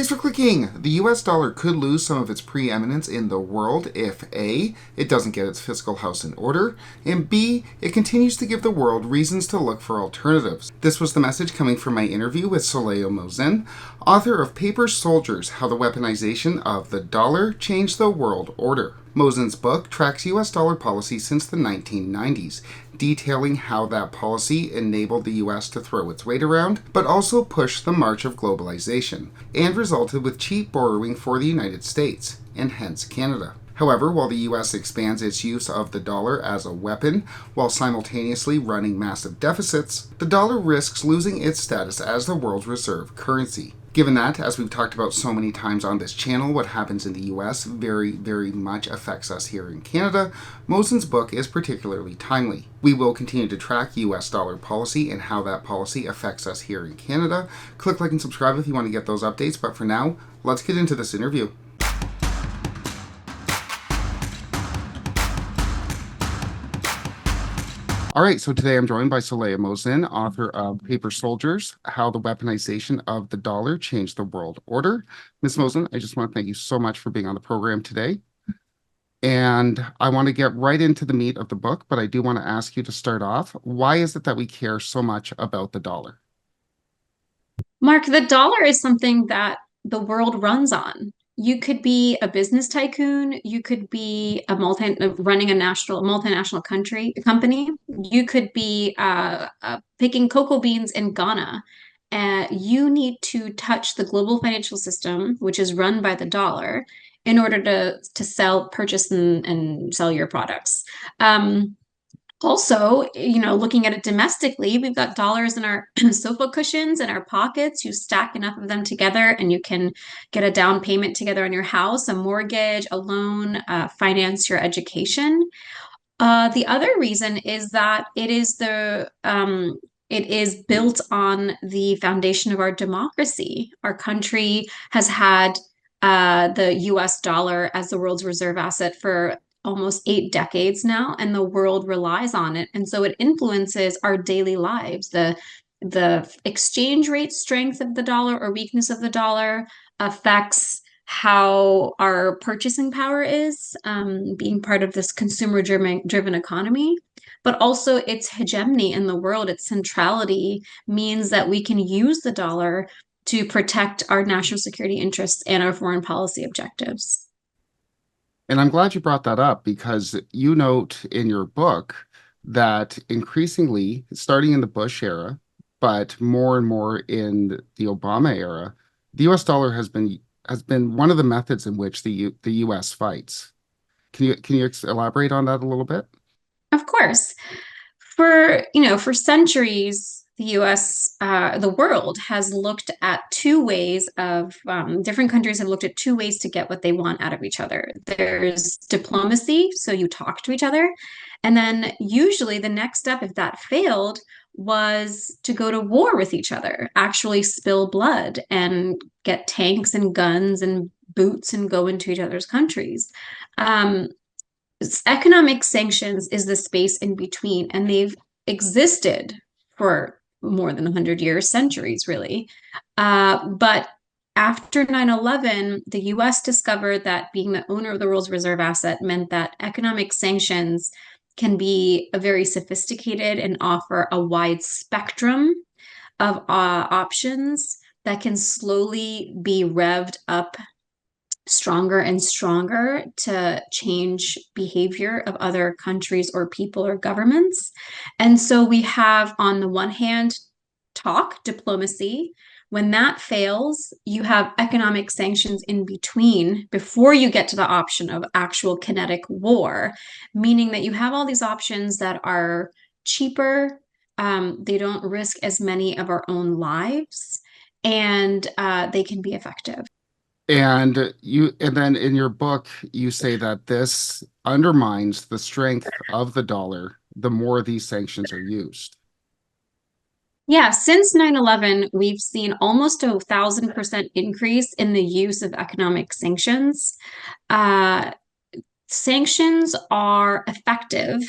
Thanks for clicking. The US dollar could lose some of its preeminence in the world if A, it doesn't get its fiscal house in order, and B, it continues to give the world reasons to look for alternatives. This was the message coming from my interview with Saleha Mohsin, author of Paper Soldiers: How the Weaponization of the Dollar Changed the World Order. Mohsin's book tracks US dollar policy since the 1990s, detailing how that policy enabled the US to throw its weight around, but also pushed the march of globalization, and resulted with cheap borrowing for the United States, and hence Canada. However, while the US expands its use of the dollar as a weapon while simultaneously running massive deficits, the dollar risks losing its status as the world's reserve currency. Given that, as we've talked about so many times on this channel, what happens in the US very, very much affects us here in Canada, Mohsin's book is particularly timely. We will continue to track US dollar policy and how that policy affects us here in Canada. Click like and subscribe if you want to get those updates, but for now, let's get into this interview. All right, so today I'm joined by Saleha Mohsin, author of Paper Soldiers: How the Weaponization of the Dollar Changed the World Order. Ms. Mohsin, I just want to thank you so much for being on the program today. And I want to get right into the meat of the book, but I do want to ask you to start off. Why is it that we care so much about the dollar? Mark, the dollar is something that the world runs on. You could be a business tycoon. You could be running a multinational company. You could be picking cocoa beans in Ghana. You need to touch the global financial system, which is run by the dollar, in order to purchase and sell your products. Also, looking at it domestically, we've got dollars in our sofa cushions in our pockets. You stack enough of them together and you can get a down payment together on your house, a mortgage, a loan, finance your education. The other reason is that it is built on the foundation of our democracy. Our country has had the US dollar as the world's reserve asset for almost 8 decades now, and the world relies on it. And so it influences our daily lives. The exchange rate strength of the dollar or weakness of the dollar affects how our purchasing power is, being part of this consumer-driven economy, but also its hegemony in the world, its centrality means that we can use the dollar to protect our national security interests and our foreign policy objectives. And I'm glad you brought that up because you note in your book that increasingly, starting in the Bush era, but more and more in the Obama era, the US dollar has been one of the methods in which the US fights. Can you elaborate on that a little bit? Of course. For centuries, the world has looked at different countries have looked at two ways to get what they want out of each other. There's diplomacy, so you talk to each other. And then usually the next step, if that failed, was to go to war with each other, actually spill blood and get tanks and guns and boots and go into each other's countries. Um, Economic sanctions is the space in between, and they've existed for more than 100 years, centuries, really. But after 9/11, the US discovered that being the owner of the world's reserve asset meant that economic sanctions can be a very sophisticated and offer a wide spectrum of options that can slowly be revved up stronger and stronger to change behavior of other countries or people or governments. And so we have, on the one hand, diplomacy. When that fails, you have economic sanctions in between before you get to the option of actual kinetic war, meaning that you have all these options that are cheaper. They don't risk as many of our own lives, and they can be effective. And then in your book, you say that this undermines the strength of the dollar the more these sanctions are used. Yeah, since 9/11, we've seen almost 1,000% increase in the use of economic sanctions. Uh, Sanctions are effective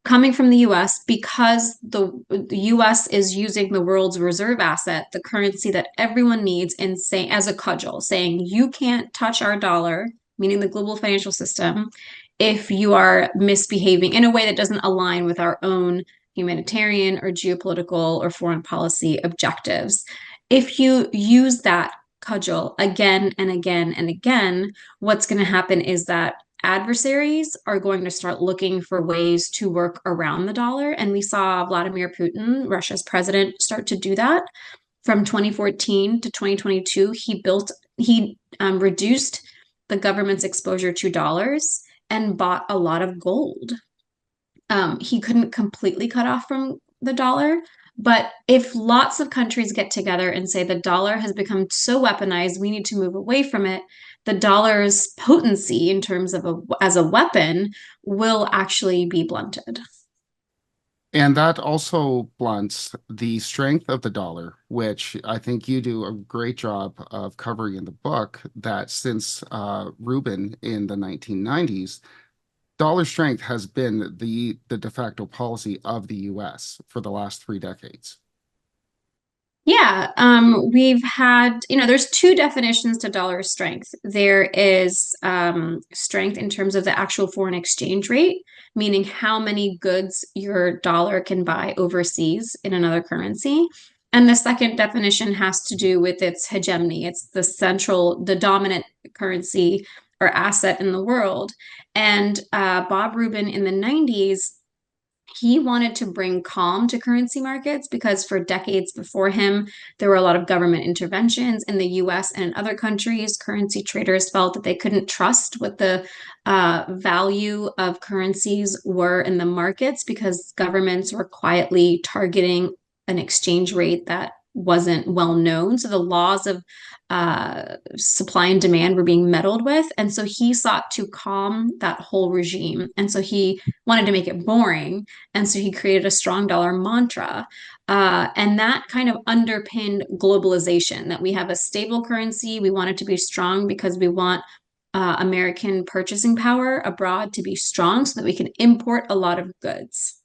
coming from the US because the US is using the world's reserve asset, the currency that everyone needs, and saying as a cudgel, saying you can't touch our dollar, meaning the global financial system, if you are misbehaving in a way that doesn't align with our own humanitarian or geopolitical or foreign policy objectives. If you use that cudgel again and again and again, what's going to happen is that adversaries are going to start looking for ways to work around the dollar. And we saw Vladimir Putin, Russia's president, start to do that. From 2014 to 2022, he reduced the government's exposure to dollars and bought a lot of gold. He couldn't completely cut off from the dollar, but if lots of countries get together and say the dollar has become so weaponized, we need to move away from it, the dollar's potency in terms of as a weapon will actually be blunted. And that also blunts the strength of the dollar, which I think you do a great job of covering in the book, that since Rubin in the 1990s, dollar strength has been the de facto policy of the US for the last 3 decades. Yeah, we've had, there's two definitions to dollar strength. There is strength in terms of the actual foreign exchange rate, meaning how many goods your dollar can buy overseas in another currency. And the second definition has to do with its hegemony. It's the dominant currency or asset in the world. And Bob Rubin in the 90s, he wanted to bring calm to currency markets because for decades before him, there were a lot of government interventions in the US and in other countries. Currency traders felt that they couldn't trust what the value of currencies were in the markets because governments were quietly targeting an exchange rate that wasn't well known. So the laws of supply and demand were being meddled with. And so he sought to calm that whole regime. And so he wanted to make it boring. And so he created a strong dollar mantra. And that kind of underpinned globalization, that we have a stable currency. We want it to be strong because we want American purchasing power abroad to be strong so that we can import a lot of goods.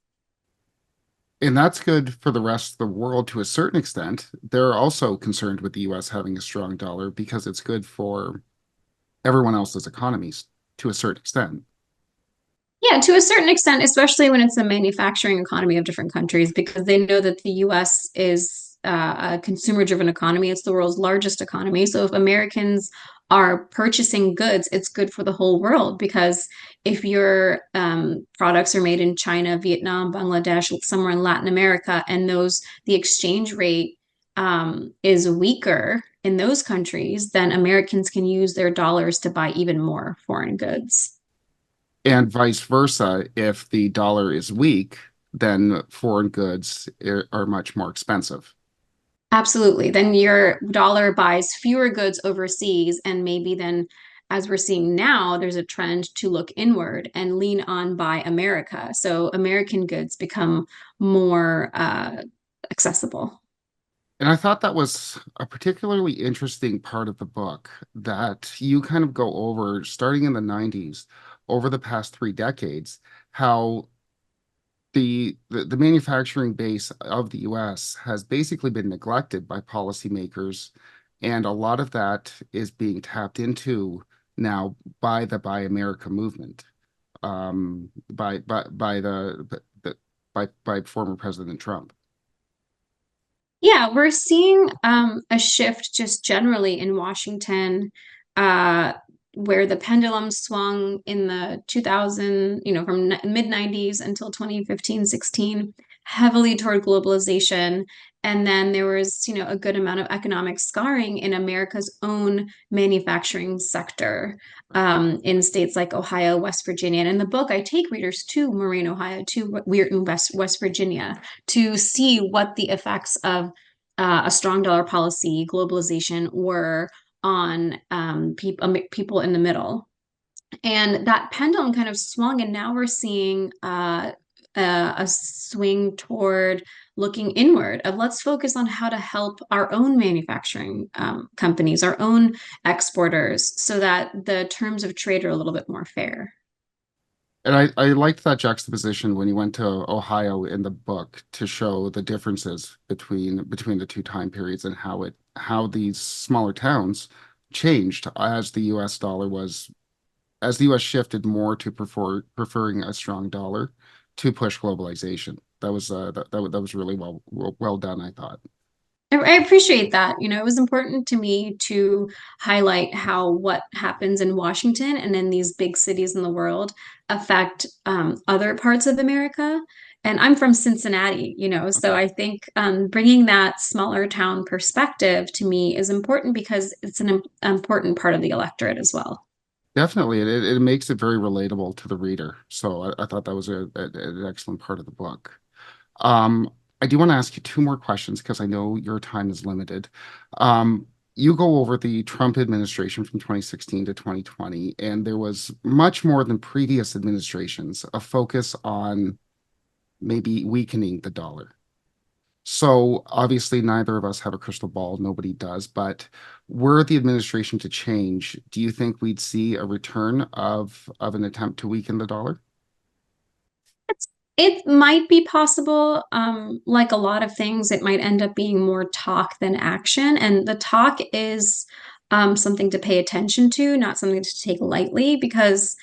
And that's good for the rest of the world to a certain extent. They're also concerned with the US having a strong dollar because it's good for everyone else's economies to a certain extent. Yeah, to a certain extent, especially when it's a manufacturing economy of different countries, because they know that the US is a consumer-driven economy. It's the world's largest economy. So if Americans are purchasing goods, it's good for the whole world because if your products are made in China, Vietnam, Bangladesh, somewhere in Latin America, and the exchange rate is weaker in those countries, then Americans can use their dollars to buy even more foreign goods. And vice versa, if the dollar is weak, then foreign goods are much more expensive. Absolutely. Then your dollar buys fewer goods overseas, and maybe then, as we're seeing now, there's a trend to look inward and lean on Buy America. So American goods become more accessible. And I thought that was a particularly interesting part of the book that you kind of go over, starting in the 90s, over the past 3 decades, how the manufacturing base of the US has basically been neglected by policymakers, and a lot of that is being tapped into now by the Buy America movement, by former President Trump. Yeah, we're seeing a shift just generally in Washington, uh, where the pendulum swung in the 2000, from mid 90s until 2015, 16, heavily toward globalization. And then there was, a good amount of economic scarring in America's own manufacturing sector, in states like Ohio, West Virginia. And in the book, I take readers to Moraine, Ohio, to Weirton, West Virginia, to see what the effects of a strong dollar policy, globalization were on people in the middle. And that pendulum kind of swung, and now we're seeing a swing toward looking inward of let's focus on how to help our own manufacturing companies, our own exporters, so that the terms of trade are a little bit more fair. And I liked that juxtaposition when you went to Ohio in the book to show the differences between the two time periods and how these smaller towns changed as the US dollar was as the US shifted more to preferring a strong dollar to push globalization. That was really well done, I thought. I appreciate that. It was important to me to highlight how what happens in Washington and in these big cities in the world affect other parts of America. And I'm from Cincinnati, so Okay. I think bringing that smaller town perspective to me is important because it's an important part of the electorate as well. Definitely, it makes it very relatable to the reader. So I thought that was an excellent part of the book. Um, I do want to ask you two more questions because I know your time is limited. You go over the Trump administration from 2016 to 2020, and there was much more than previous administrations, a focus on maybe weakening the dollar. So obviously, neither of us have a crystal ball. Nobody does. But were the administration to change, do you think we'd see a return of an attempt to weaken the dollar? It might be possible. Like a lot of things, it might end up being more talk than action. And the talk is something to pay attention to, not something to take lightly, because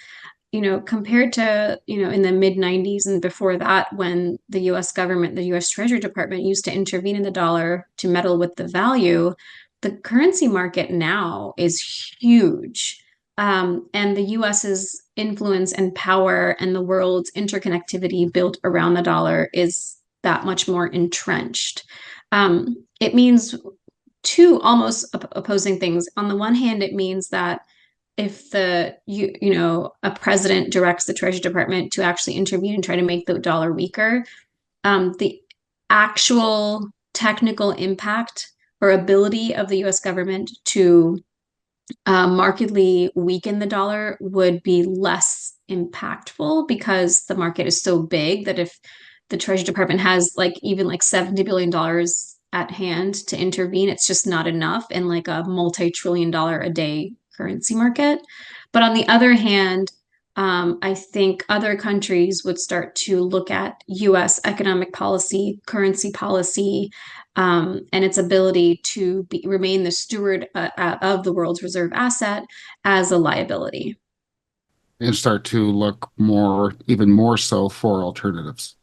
compared to, in the mid 90s and before that, when the US government, the US Treasury Department used to intervene in the dollar to meddle with the value, the currency market now is huge. And the US's influence and power and the world's interconnectivity built around the dollar is that much more entrenched. It means two almost opposing things. On the one hand, it means that if a president directs the Treasury Department to actually intervene and try to make the dollar weaker, the actual technical impact or ability of the U.S. government to markedly weaken the dollar would be less impactful because the market is so big that if the Treasury Department has even $70 billion at hand to intervene, it's just not enough in like a multi-trillion dollar a day currency market. But on the other hand, I think other countries would start to look at US economic policy, currency policy, and its ability to remain the steward of the world's reserve asset as a liability. And start to look more, even more so for alternatives.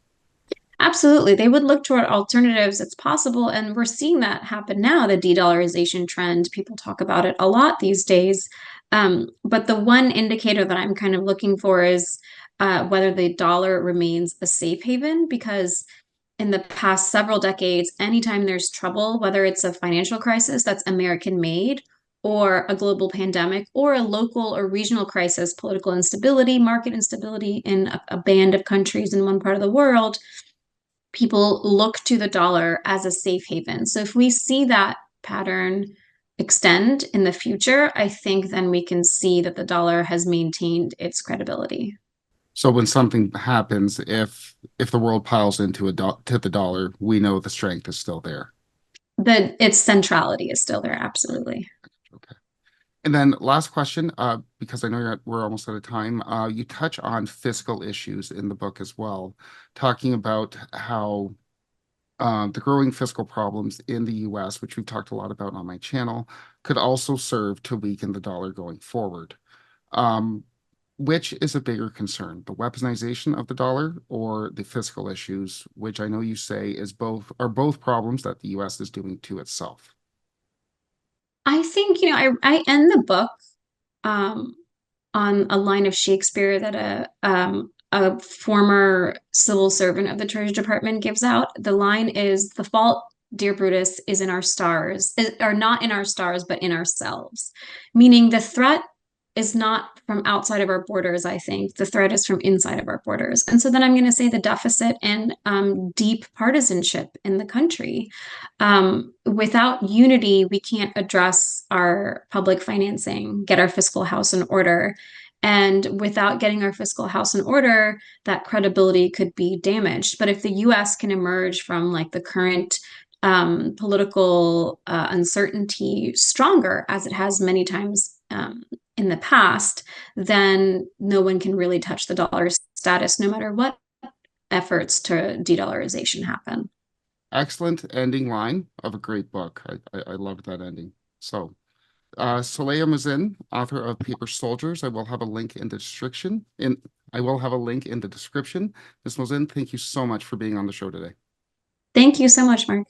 Absolutely. They would look toward alternatives. It's possible. And we're seeing that happen now, the de-dollarization trend. People talk about it a lot these days. But the one indicator that I'm kind of looking for is whether the dollar remains a safe haven, because in the past several decades, anytime there's trouble, whether it's a financial crisis that's American made, or a global pandemic, or a local or regional crisis, political instability, market instability in a band of countries in one part of the world, people look to the dollar as a safe haven. So if we see that pattern extend in the future, I think then we can see that the dollar has maintained its credibility. So when something happens, if the world piles to the dollar, we know the strength is still there. Its centrality is still there, absolutely. Okay. And then last question, because I know we're almost out of time. You touch on fiscal issues in the book as well, talking about how the growing fiscal problems in the US, which we've talked a lot about on my channel, could also serve to weaken the dollar going forward. Um, which is a bigger concern, the weaponization of the dollar or the fiscal issues, which I know you say are both problems that the US is doing to itself? I think, I end the book um, on a line of Shakespeare that a former civil servant of the Treasury Department gives out. The line is, "The fault, dear Brutus, is in our stars, or not in our stars, but in ourselves." Meaning the threat is not from outside of our borders, I think. The threat is from inside of our borders. And so then I'm going to say the deficit and deep partisanship in the country. Without unity, we can't address our public financing, get our fiscal house in order. And without getting our fiscal house in order, that credibility could be damaged. But if the US can emerge from like the current political uncertainty stronger, as it has many times in the past, then no one can really touch the dollar status no matter what efforts to de-dollarization happen. Excellent ending line of a great book. I loved that ending. So, Saleha Mohsin, author of Paper Soldiers. I will have a link in the description. I will have a link in the description. Ms. Mohsin, thank you so much for being on the show today. Thank you so much, Mark.